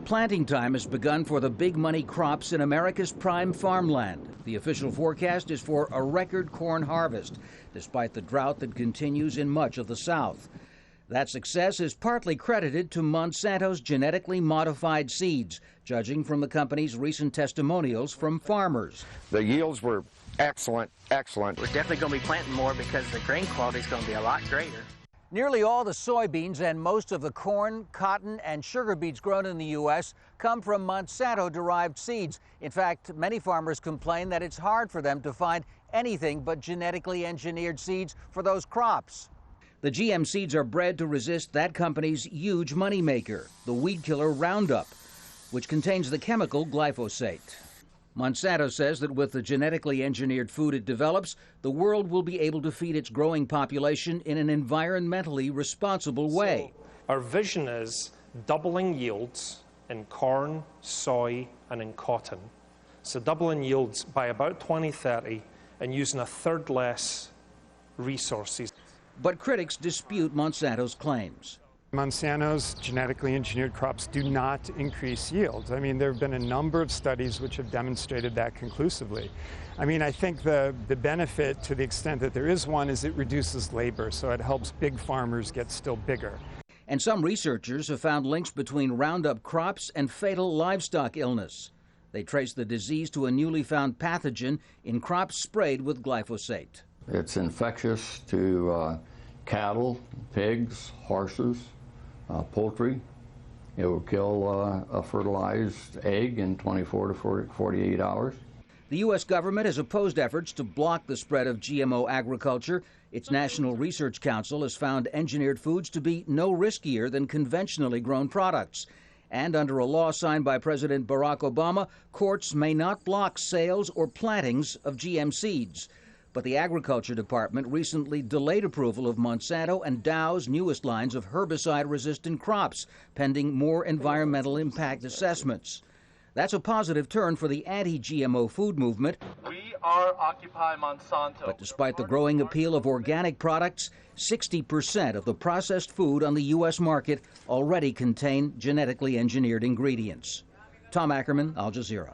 Planting time has begun for the big money crops in America's prime farmland. The official forecast is for a record corn harvest, despite the drought that continues in much of the South. That success is partly credited to Monsanto's genetically modified seeds, judging from the company's recent testimonials from farmers. The yields were excellent, excellent. We're definitely going to be planting more because the grain quality is going to be a lot greater. Nearly all the soybeans and most of the corn, cotton, and sugar beets grown in the U.S. come from Monsanto-derived seeds. In fact, many farmers complain that it's hard for them to find anything but genetically engineered seeds for those crops. The GM seeds are bred to resist that company's huge moneymaker, the weed killer Roundup, which contains the chemical glyphosate. Monsanto says that with the genetically engineered food it develops, the world will be able to feed its growing population in an environmentally responsible way. So our vision is doubling yields in corn, soy, and in cotton. So doubling yields by about 2030 and using a third less resources. But critics dispute Monsanto's claims. Monsanto's genetically engineered crops do not increase yields. I mean, there have been a number of studies which have demonstrated that conclusively. I mean, I think the benefit, to the extent that there is one, is it reduces labor, so it helps big farmers get still bigger. And some researchers have found links between Roundup crops and fatal livestock illness. They trace the disease to a newly found pathogen in crops sprayed with glyphosate. It's infectious to cattle, pigs, horses, poultry. It will kill a fertilized egg in 24 to 48 hours. The U.S. government has opposed efforts to block the spread of GMO agriculture. Its National Research Council has found engineered foods to be no riskier than conventionally grown products. And under a law signed by President Barack Obama, courts may not block sales or plantings of GM seeds. But the Agriculture Department recently delayed approval of Monsanto and Dow's newest lines of herbicide-resistant crops, pending more environmental impact assessments. That's a positive turn for the anti-GMO food movement. We are Occupy Monsanto. But despite the growing appeal of organic products, 60% of the processed food on the U.S. market already contain genetically engineered ingredients. Tom Ackerman, Al Jazeera.